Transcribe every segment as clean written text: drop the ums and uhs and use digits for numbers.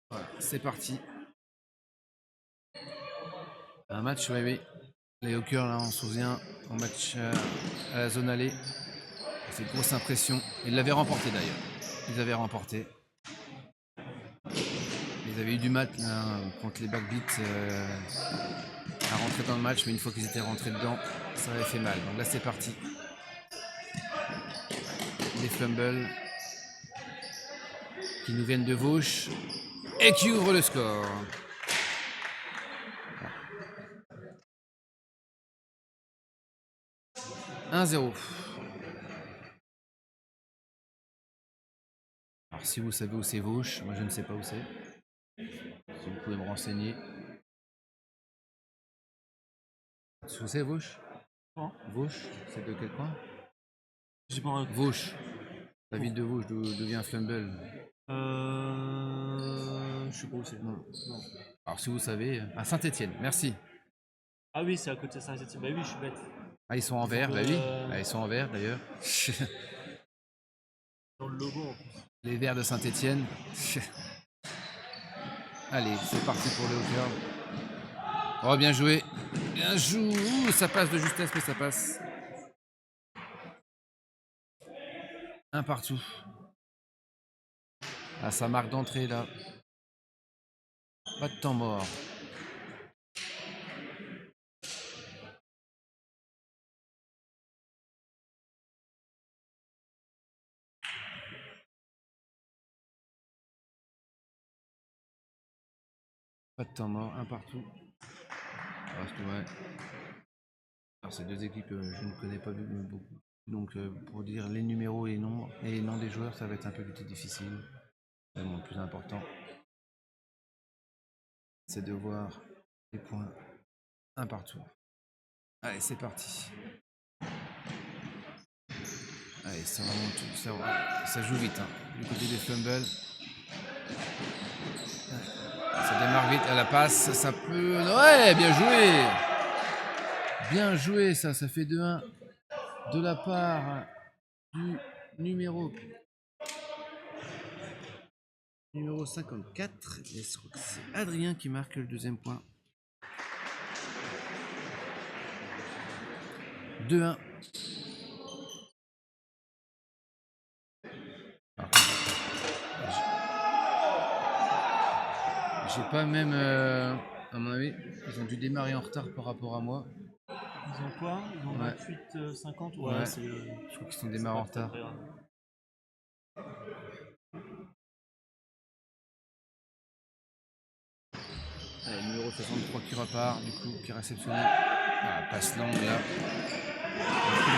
Voilà, c'est parti. Un match, oui. Les Hawkers, là, on se souvient, en match à la zone allée. C'est une grosse impression. Ils l'avaient remporté d'ailleurs. Ils avaient remporté. Ils avaient eu du mal là, contre les backbeats à rentrer dans le match, mais une fois qu'ils étaient rentrés dedans, ça avait fait mal. Donc là, c'est parti. Les fumbles qui nous viennent de Vauche et qui ouvrent le score. « 1-0. » Alors si vous savez où c'est Vauche, moi je ne sais pas où c'est. Si vous pouvez me renseigner. Où c'est Vauche? Vauche, c'est de quel coin? J'ai pas un... Vauche. La ville de Vauche, d'où vient Flumble. Je sais pas où c'est. Non. Alors si vous savez, à Saint-Étienne, merci. Ah oui, c'est à côté de Saint-Étienne. Bah oui, je suis bête. Ah, ils sont en vert, bah oui. Ah, ils sont en vert d'ailleurs. Dans le logo en plus. Les verts de Saint-Étienne. Allez, c'est parti pour le Hawker. Oh, bien joué. Bien joué. Ouh, ça passe de justesse, mais ça passe. Un partout. Ah, ça marque d'entrée là. Pas de temps mort. Pas de temps mort, un partout. Parce que ouais. Alors, ces deux équipes, je ne connais pas beaucoup. Donc pour dire les numéros et les noms des joueurs, ça va être un peu plus difficile. Mais bon, le plus important, c'est de voir les points un partout. Allez, c'est parti. Allez, ça remonte, ça joue vite. Hein. Du côté des fumbles. Ça démarre vite à la passe, ça peut... Ouais, bien joué. Bien joué, ça fait 2-1 de la part du numéro 54. Et je crois que c'est Adrien qui marque le deuxième point. 2-1. J'ai pas même... à mon avis, ils ont dû démarrer en retard par rapport à moi. Ils ont quoi? Ils ont 28, 50? Ouais, c'est le... Je crois qu'ils sont démarrés en retard. Allez, numéro 63 qui repart, du coup, qui réceptionne. Ah, passe longue là.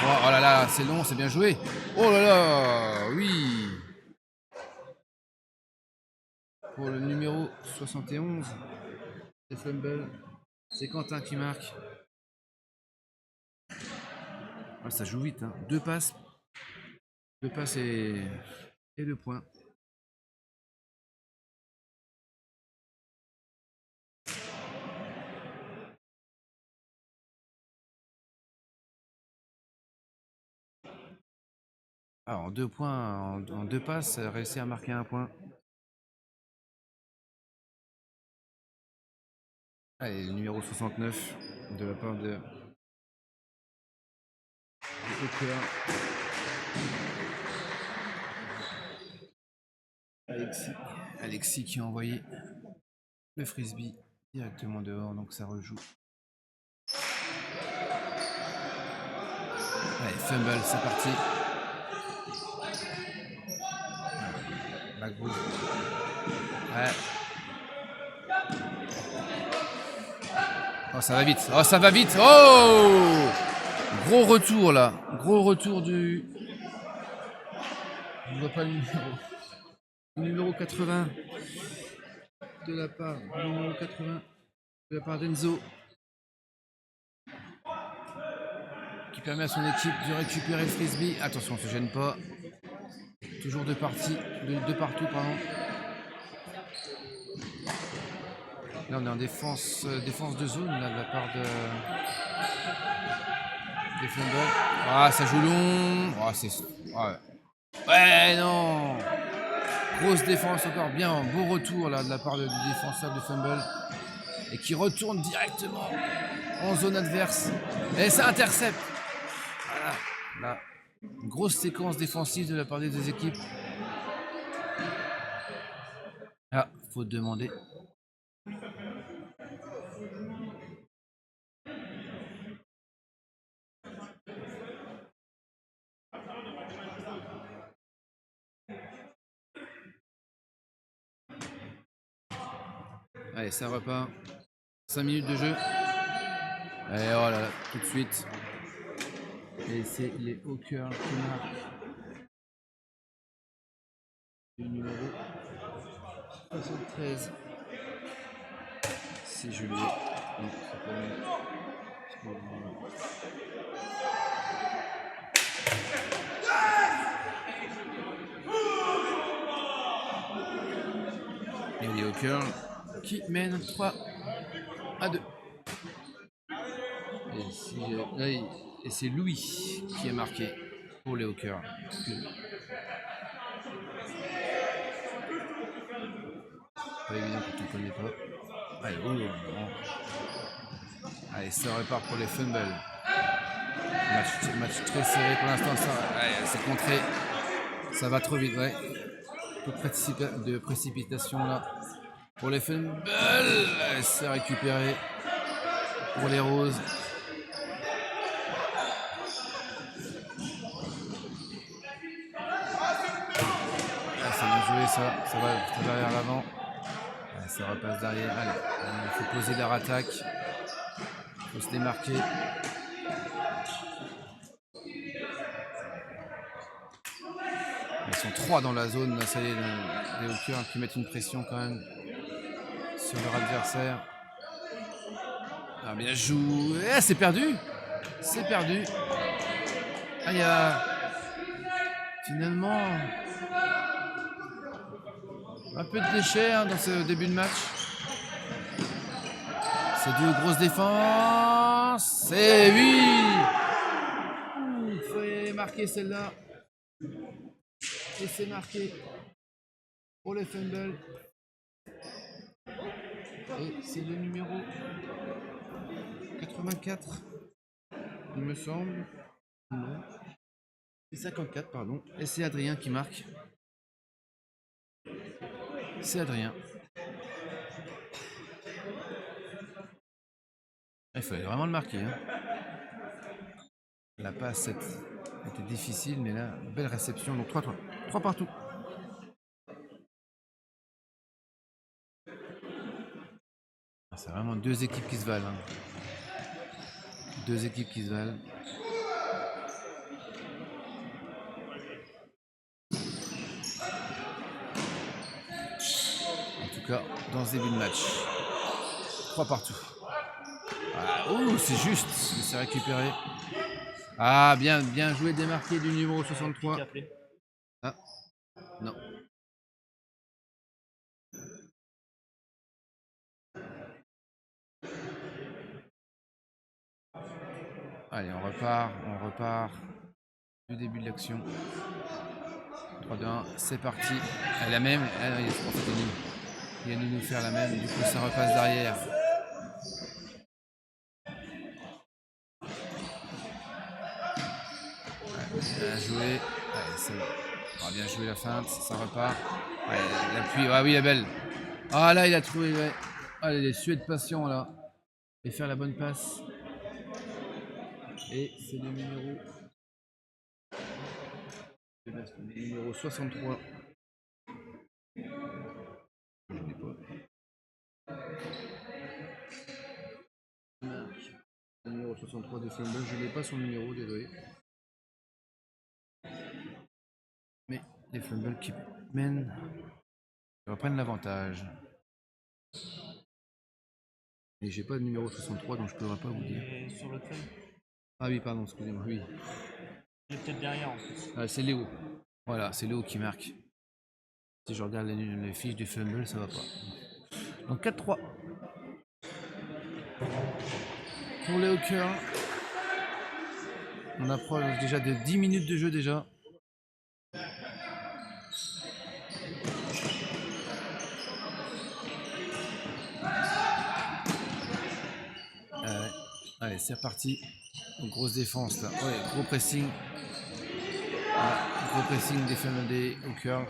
Oh là là, c'est long, c'est bien joué. Oh là là, oui. Pour le numéro 71, c'est fumble. C'est Quentin qui marque. Ah, ça joue vite, hein. Deux passes et 2 points. Alors, en 2 points, en 2 passes, réussi à marquer un point. Allez, le numéro 69 de la part de Alexis qui a envoyé le frisbee directement dehors, donc ça rejoue. Allez, fumble, c'est parti. Backwood. Ouais. Oh, ça va vite. Oh, ça va vite. Oh! Gros retour là. Gros retour du... Je ne vois pas le numéro. Le numéro 80 de la part du numéro 80 de la part d'Enzo, qui permet à son équipe de récupérer le frisbee. Attention, on ne se gêne pas. Toujours deux partout, pardon. Là, on est en défense de zone là, de la part des fumbles. Ah, ça joue long. Oh, c'est... Ouais, non. Grosse défense encore, bien, beau retour là de la part du défenseur de fumble. Et qui retourne directement en zone adverse. Et ça intercepte. Voilà, là, une grosse séquence défensive de la part des deux équipes. Ah, faut demander. Allez, ça repart. 5 minutes de jeu. Et voilà, tout de suite. Et c'est les Hawkers qui marquent. Le numéro 73. C'est Julien. Non, c'est pas lui. Et les Hawkers qui mènent 3-2. Et c'est Louis qui a marqué pour les Hawkers. Pas évident quand on ne connaît pas. Allez, allez, ça repart pour les fumbles. Match très serré pour l'instant. C'est contré. Ça va trop vite, ouais. De précipitation là. Pour les fumbles, c'est récupéré. Pour les roses. C'est bien joué ça. Ça va vers l'avant. Ça repasse derrière. Allez, il faut poser leur attaque. Il faut se démarquer. Ils sont 3 dans la zone. Là, ça y est, les Hawkers qui mettent une pression quand même sur leur adversaire. Ah, bien joué. C'est perdu. C'est perdu. Ah, il y a finalement un peu de déchets dans ce début de match. C'est deux grosses défenses. Et oui, il faut marquer celle-là. Et c'est marqué pour les fumbles. Et c'est le numéro 84, il me semble. Non. C'est 54, pardon. Et c'est Adrien qui marque. C'est Adrien. Il fallait vraiment le marquer. Hein. La passe était difficile, mais là, belle réception. Donc 3 partout. C'est vraiment deux équipes qui se valent. Hein. Deux équipes qui se valent. En tout cas, dans ce début de match. 3 partout. Ah, oh, c'est juste. C'est récupéré. Ah, bien joué, démarqué du numéro 63. Ah, non. Allez, on repart du début de l'action. 3-2-1, c'est parti. La même, il vient de nous faire la même, du coup ça repasse derrière. Bien joué. Allez, bien joué la feinte, ça repart. Allez, l'appui, ah oui la belle. Ah là il a trouvé, ouais. Allez, les suées de patient là. Et faire la bonne passe. Et c'est le numéro 63. Je n'ai pas. Le numéro 63 de Fumble, je n'ai pas son numéro, désolé. Mais les Fumble qui mènent reprennent l'avantage. Et j'ai pas de numéro 63 donc je pourrais pas vous dire. Et sur l'autre feuille. Ah oui, pardon, excusez-moi, oui. Il est peut-être derrière en plus. Ah, c'est Léo. Voilà, c'est Léo qui marque. Si je regarde les fiches du Fumble, ça va pas. Donc 4-3. Pour les Hawkers. On approche déjà de 10 minutes de jeu déjà. Allez, c'est reparti. Grosse défense là. Ouais, gros pressing. Voilà, gros pressing des Hawkers.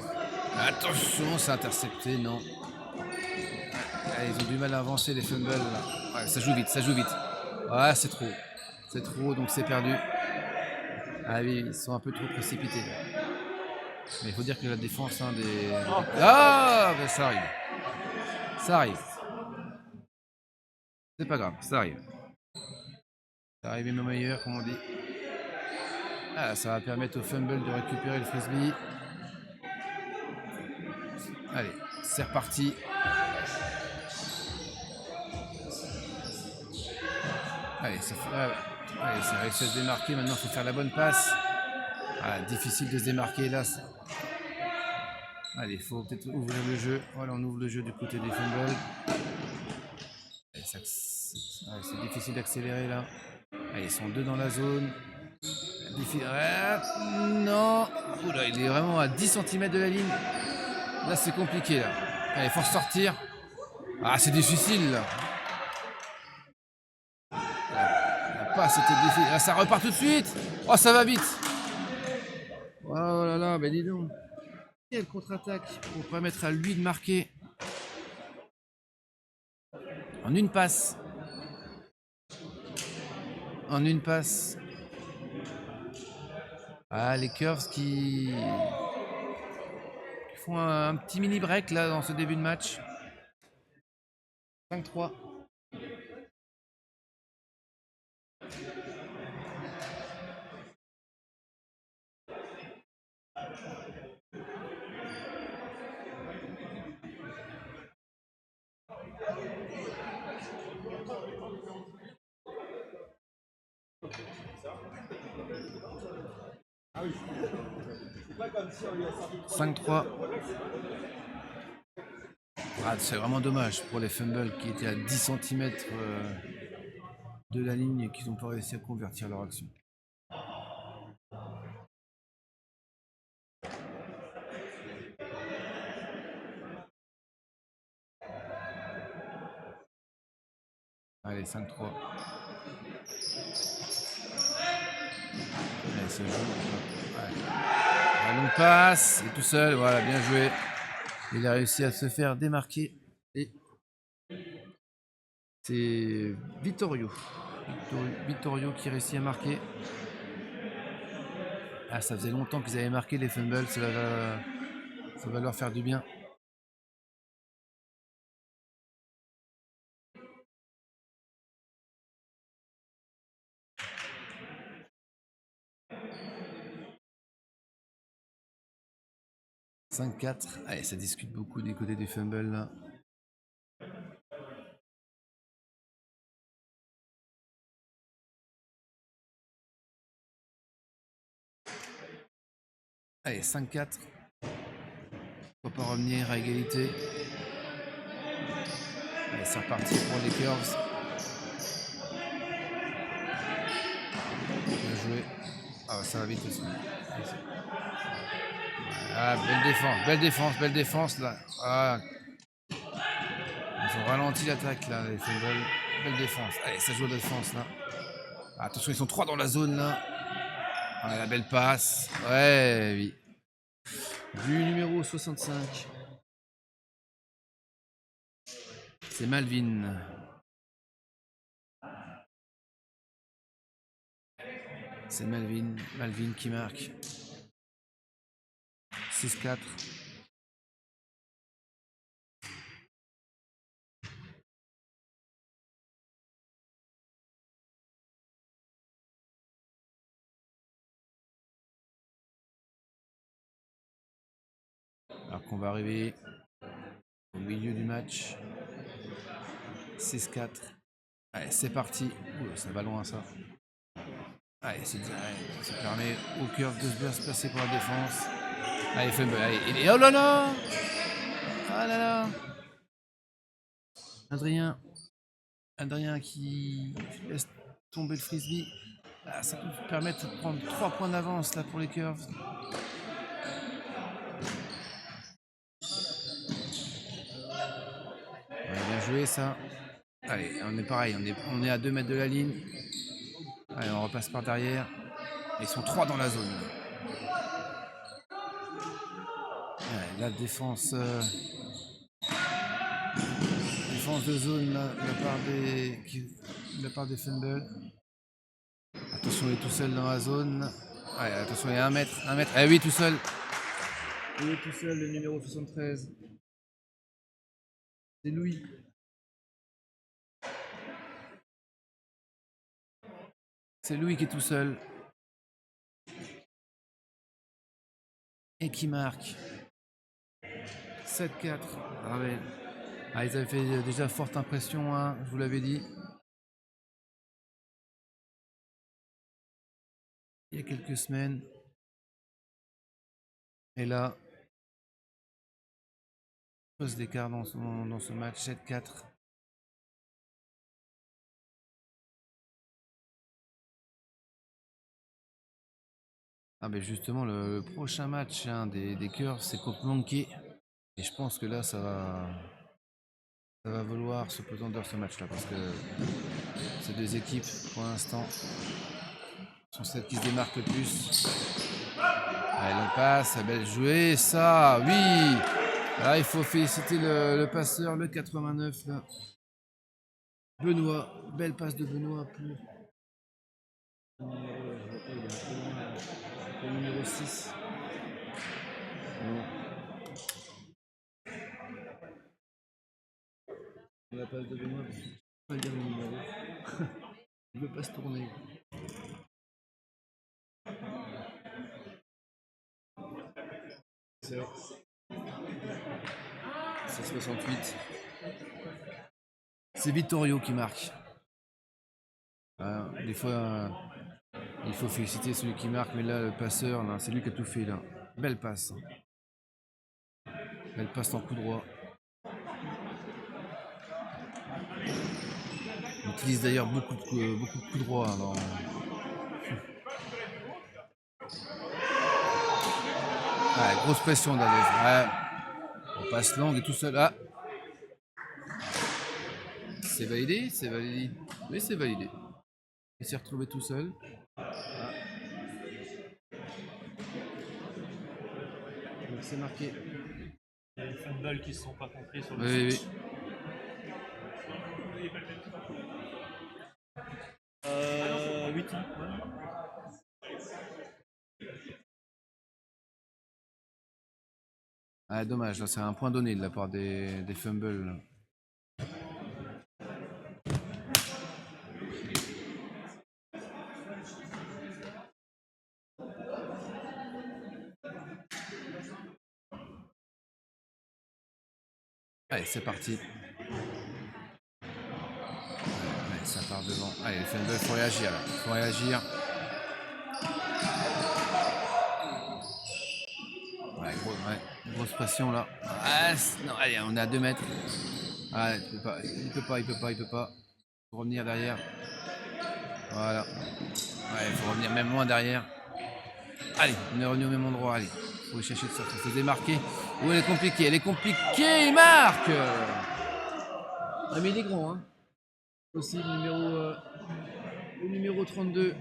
Attention, c'est intercepté, non. Allez, ils ont du mal à avancer les fumbles là. Ouais, ça joue vite, ça joue vite. Ouais, c'est trop. C'est trop, donc c'est perdu. Ah oui, ils sont un peu trop précipités là. Mais il faut dire que la défense Ah ben ça arrive. Ça arrive. C'est pas grave, ça arrive. Ça arrive même meilleur, comme on dit. Ah, ça va permettre au fumble de récupérer le frisbee. Allez, c'est reparti. Allez, allez, ça réussit à se démarquer. Maintenant, il faut faire la bonne passe. Ah, difficile de se démarquer là. Allez, il faut peut-être ouvrir le jeu. Voilà, on ouvre le jeu du côté des fumbles. C'est difficile d'accélérer là. Allez, ils sont deux dans la zone. Non. Oula, il est vraiment à 10 cm de la ligne. Là, c'est compliqué là. Allez, il faut ressortir. Ah, c'est difficile là. La passe était difficile. Là, ça repart tout de suite. Oh, ça va vite. Oh là là, ben dis donc. Quelle contre-attaque pour permettre à lui de marquer en une passe. En une passe. Ah, les Curves qui font un petit mini break là dans ce début de match. 5-3. Ah oui. 5-3. Ah, c'est vraiment dommage pour les fumbles qui étaient à 10 cm de la ligne et qui n'ont pas réussi à convertir leur action. Allez, 5-3. Allez, ça joue. La longue passe, et tout seul, voilà, bien joué. Il a réussi à se faire démarquer. Et c'est Vittorio qui réussit à marquer. Ah, ça faisait longtemps qu'ils avaient marqué les fumbles, ça va leur faire du bien. « 5-4 ». Allez, ça discute beaucoup des côtés des fumbles là. Allez, 5-4. Faut pas revenir à égalité. Allez, c'est reparti pour les Curves. Bien joué. Ah, ça va vite aussi. Ah, belle défense là. Ah. Ils ont ralenti l'attaque là, les fumbles. Belle défense. Allez, ça joue la défense là. Ah, attention, ils sont 3 dans la zone là. Ah, la belle passe. Ouais, oui. Du numéro 65. C'est Malvin. C'est Malvin qui marque. 6-4. Alors qu'on va arriver au milieu du match. 6-4. Allez, c'est parti. Ouh, ça va loin ça. Allez, c'est direct. Ça permet au curve de bien se placer pour la défense. Allez, fumble. Allez, et oh là là! Ah là là! Adrien qui laisse tomber le frisbee. Ah, ça peut permettre de prendre 3 points d'avance là pour les Curves. Ouais, bien joué ça. Allez, on est pareil, on est à 2 mètres de la ligne. Allez, on repasse par derrière. Ils sont 3 dans la zone. Ouais, la défense de zone là, de la part des Fumble. Attention, il est tout seul dans la zone. Ouais, attention, il y a 1 mètre. Eh oui, tout seul. Il est tout seul, le numéro 73. C'est Louis. C'est Louis qui est tout seul. Et qui marque 7-4. Ah ouais. Ah, ils avaient fait déjà forte impression, hein, je vous l'avais dit. Il y a quelques semaines. Et là, pose d'écart dans ce match, 7-4. Ah ben justement, le prochain match hein, des Cœurs, c'est contre Monkey. Et je pense que là, ça va valoir se pesanteur ce match-là. Parce que ces deux équipes, pour l'instant, sont celles qui se démarquent le plus. Allez, on passe, belle jouée, ça, oui. Là, il faut féliciter le passeur, le 89, là. Benoît, belle passe de Benoît pour le numéro 6. Bon. La passe de Benoît, je ne peux pas dire le numéro. Il ne veut pas se tourner. C'est 68. C'est Vittorio qui marque. Des fois, il faut féliciter celui qui marque, mais là, le passeur, c'est lui qui a tout fait. Là. Belle passe. Belle passe en coup droit. On utilise d'ailleurs beaucoup de coups droits. Alors... Ouais, grosse pression d'Adez. Ouais. On passe longue et tout seul. Ah. C'est validé, c'est validé. Oui, c'est validé. Il s'est retrouvé tout seul. Ah. Donc c'est marqué. Il y a des Fumble qui ne se sont pas compris sur le Oui. 8 ans, Ah, dommage, c'est un point donné de la part des Fumbles. Allez, c'est parti. Ouais, ça part devant. Allez, les Fumbles, il faut réagir là. Faut réagir. Ouais, grosse pression là. Ah, non, allez, on est à 2 mètres. Ah, il peut pas. Faut revenir derrière. Voilà. Ouais, il faut revenir même loin derrière. Allez, on est revenu au même endroit. Allez, faut chercher de sortir, se démarquer. Oh, elle est compliquée. Il marque. Ah, mais il est grand, hein. Aussi le numéro 32.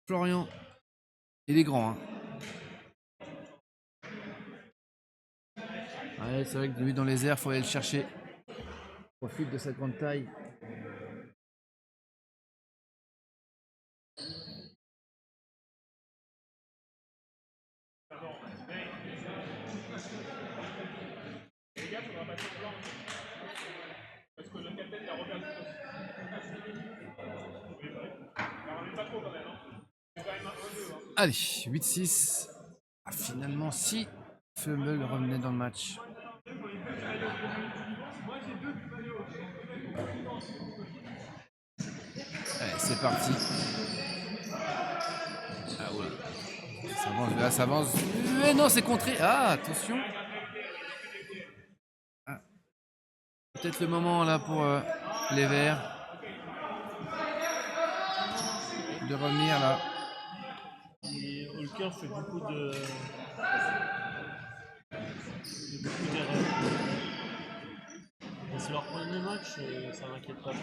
Florian. Il est grand, hein. Ouais, c'est vrai que lui dans les airs, faut aller le chercher. Profite de sa grande taille. Allez, 8-6. Ah, finalement, si Fumble revenait dans le match. Allez, c'est parti. Ah ouais. Ça avance. Mais non, c'est contré. Ah, attention. Ah. Peut-être le moment là pour les Verts de revenir là. Et Holker fait beaucoup d'erreurs. C'est leur premier match et ça m'inquiète pas.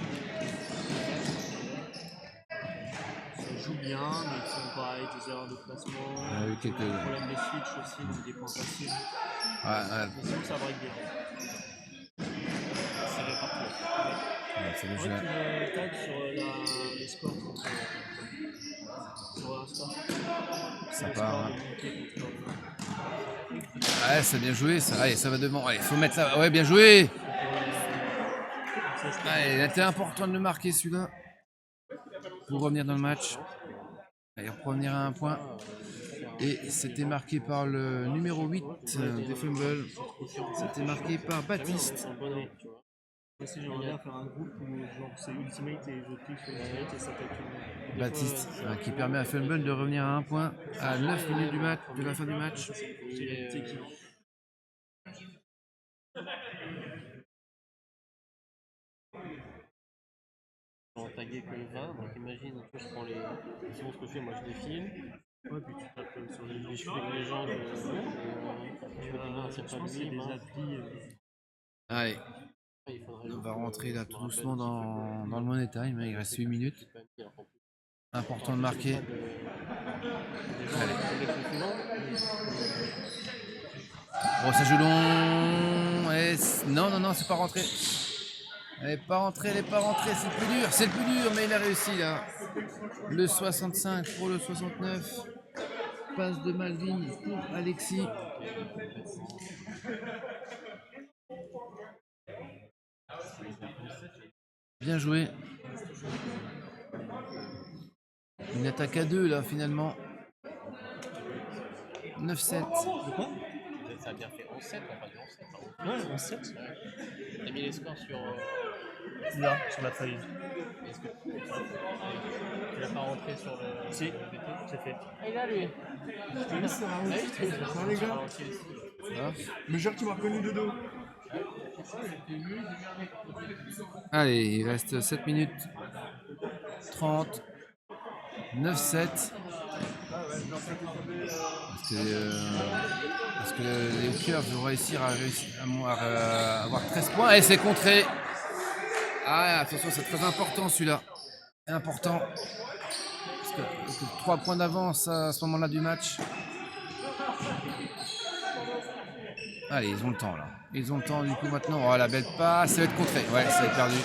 jouent bien, mais qui font pareil des erreurs de placement, On a eu quelques. des problèmes de switch aussi, donc des points faciles. Ouais, Mais sinon, ça break bien. C'est réparti. c'est le En fait, jeu. tu me tags sur les scores sur Insta. Ça Les part. scores Hein. de Monkey contre. Ouais, c'est bien joué ça. Allez, ça va devant. Allez, faut mettre là. Ouais, bien joué. Allez, il était important de le marquer celui-là. Pour revenir dans le match. Allez, revenir à un point. Et c'était marqué par le numéro 8 des Fumbles. C'était marqué par Baptiste. Moi aussi, j'aimerais bien faire un groupe où genre c'est Ultimate et je clique sur Ultimate et ça peut être. Baptiste qui permet à Fumble de revenir à un point à 9 minutes du match, de la fin du match. On va taguer que 20, donc imagine, je prends les. Sinon, ce que je fais, moi je défile. Ouais, puis tu tapes sur les Je fais les gens de. Je me dis, non, c'est pas lui, des applis. Allez, on va rentrer là tout doucement dans le Money Time. Il reste 8 minutes. Important de marquer. Allez. Oh, ça joue long. Et non, c'est pas rentré. Elle est pas rentrée, c'est le plus dur, mais il a réussi là. Le 65 pour le 69. Passe de Malvin pour Alexis. Bien joué. Une attaque à 2 là finalement. 9-7. De quoi? Ça a bien fait 11-7, on va dire 11-7. Ouais, 11-7. T'as mis les scores sur. Là, sur la feuille. Est-ce que tu l'as pas rentré sur le. Si, c'est fait. Ah, il a lui. Ça les gars. Ah. Mais genre tu m'as reconnu de dos. Allez, il reste 7 minutes 30. 9-7. Parce que les Hookers vont réussir à avoir 13 points. Et c'est contré. Ah, attention, c'est très important celui-là. Important. Parce que 3 points d'avance à ce moment-là du match. Allez, ils ont le temps là. Ils ont le temps du coup maintenant. Oh la belle passe, ça va être contré. Ouais, ça va être perdu.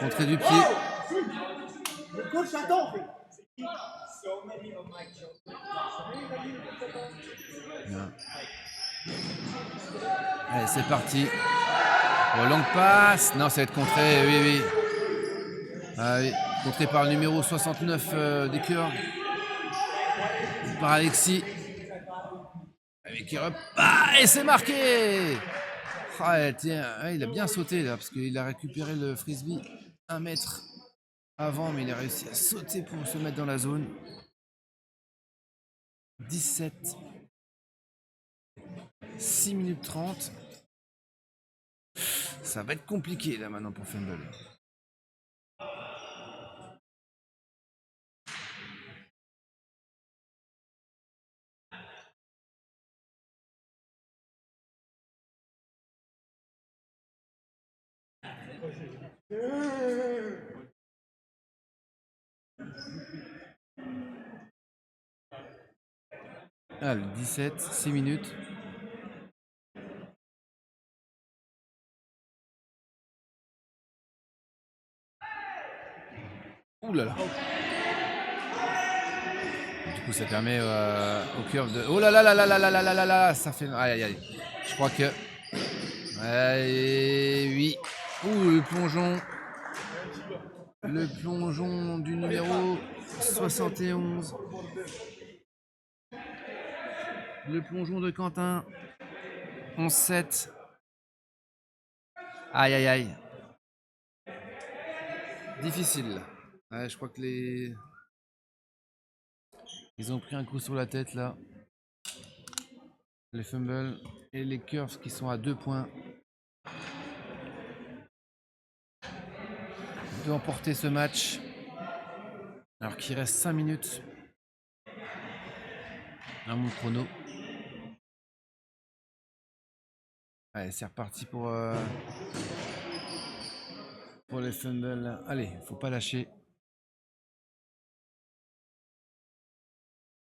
Contré du pied. Le coach attend. Bien. Allez, c'est parti. Oh, longue passe. Non, ça va être contré. Oui. Ah, oui. Contré par le numéro 69 des cœurs. Par Alexis. Qui repart. Et c'est marqué. Ah, tiens, il a bien sauté là parce qu'il a récupéré le frisbee 1 mètre avant, mais il a réussi à sauter pour se mettre dans la zone. 17. 6 minutes 30. Ça va être compliqué là maintenant pour Fumble. Allez, 17, 6 minutes. Ouh là là. Du coup, ça permet au curve de. Oh là là là là là là là là là là. Ça fait. Aïe. Je crois que. Allez, oui. Ouh, le plongeon. Le plongeon du numéro 71. Le plongeon de Quentin. 11-7. Aïe. Difficile. Ouais, je crois que ils ont pris un coup sur la tête là. Les fumbles et les curves qui sont à 2 points. De emporter ce match. Alors qu'il reste 5 minutes. À mon chrono. Allez, c'est reparti pour les fumbles. Allez, faut pas lâcher.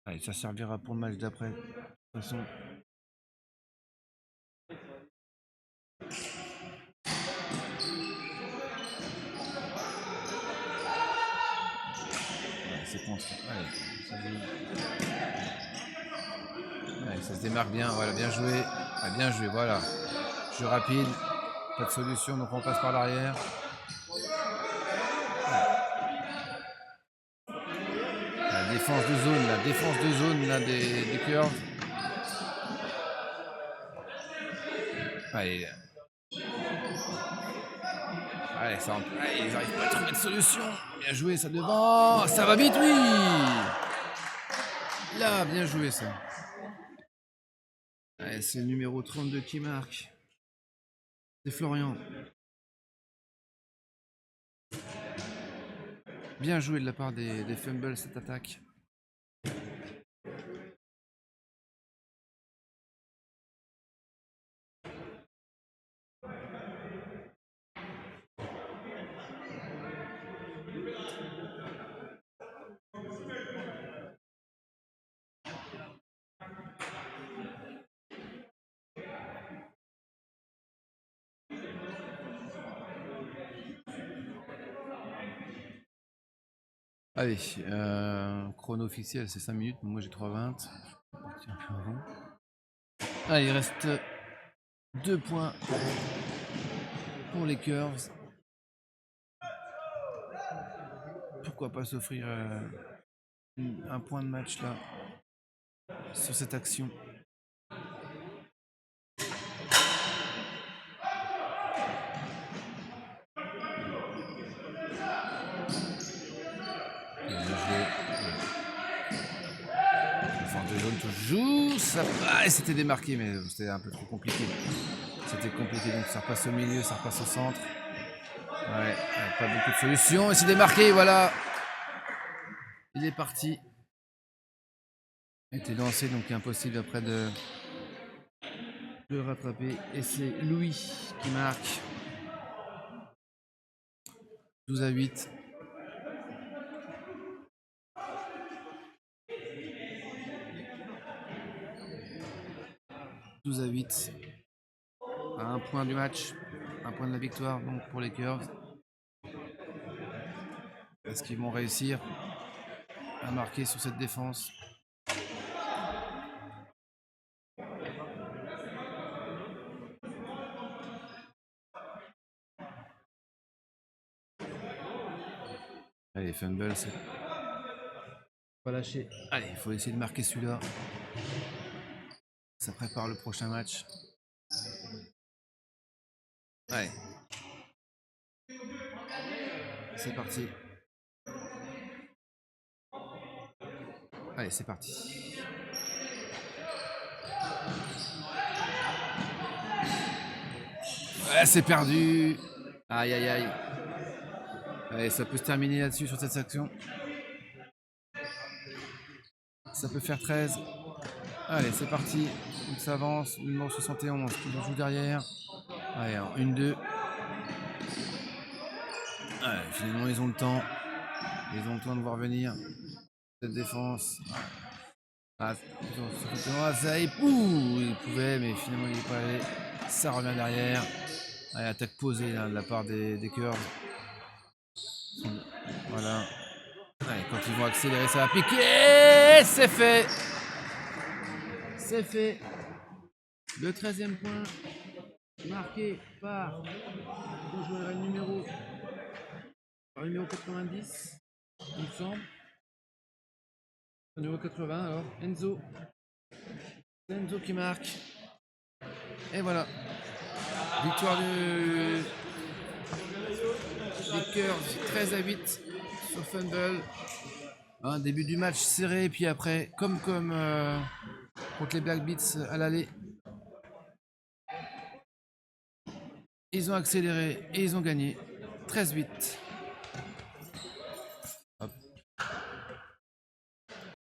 Allez, ça servira pour le match d'après. De toute façon. Ouais, c'est contre. Allez, allez, ça se démarque bien. Voilà, bien joué. Ah, bien joué, voilà. Jeu rapide. Pas de solution, donc on passe par l'arrière. La défense de zone là, des curves. Allez. Allez, ça, allez, ils n'arrivent pas à trouver de solution. Bien joué, ça devant. Ça va vite, oui. Là, bien joué, ça. Allez, c'est le numéro 32 qui marque. C'est Florian. Bien joué de la part des fumbles cette attaque. Allez, chrono officiel c'est 5 minutes, moi j'ai 3,20. Je vais partir un peu avant. Allez, il reste 2 points pour les Curves. Pourquoi pas s'offrir un point de match là sur cette action. Défense de zone toujours. Ça... Ah, c'était démarqué, mais c'était un peu trop compliqué. C'était compliqué, donc ça repasse au milieu, ça repasse au centre. Ouais, pas beaucoup de solutions. Et c'est démarqué, voilà. Il est parti. Il était lancé, donc impossible après de le rattraper. Et c'est Louis qui marque. 12-8. À un point du match, un point de la victoire donc pour les Curves. Est-ce qu'ils vont réussir à marquer sur cette défense? Allez, fumble, c'est pas lâché. Allez, il faut essayer de marquer celui-là. Ça prépare le prochain match. Allez. C'est parti. Allez, c'est parti. Ouais, c'est perdu. Aïe, aïe, aïe. Allez, ça peut se terminer là-dessus sur cette action. Ça peut faire 13. Allez, c'est parti. On s'avance. Numéro 71 qui joue derrière. Allez, 1-2. Allez, finalement, ils ont le temps. Ils ont le temps de voir venir cette défense. Ah, ils pouvaient, mais finalement, il n'est pas allé. Ça revient derrière. Allez, attaque posée là, de la part des Curves. Voilà. Allez, quand ils vont accélérer, ça va piquer. C'est fait. C'est fait. Le 13e point marqué par le joueur numéro 90, il me semble. Numéro 80 alors, Enzo. C'est Enzo qui marque. Et voilà. Victoire des Curves 13-8 sur Fumble. Un début du match serré, puis après, comme contre les Black Beats à l'aller, ils ont accéléré et ils ont gagné 13-8.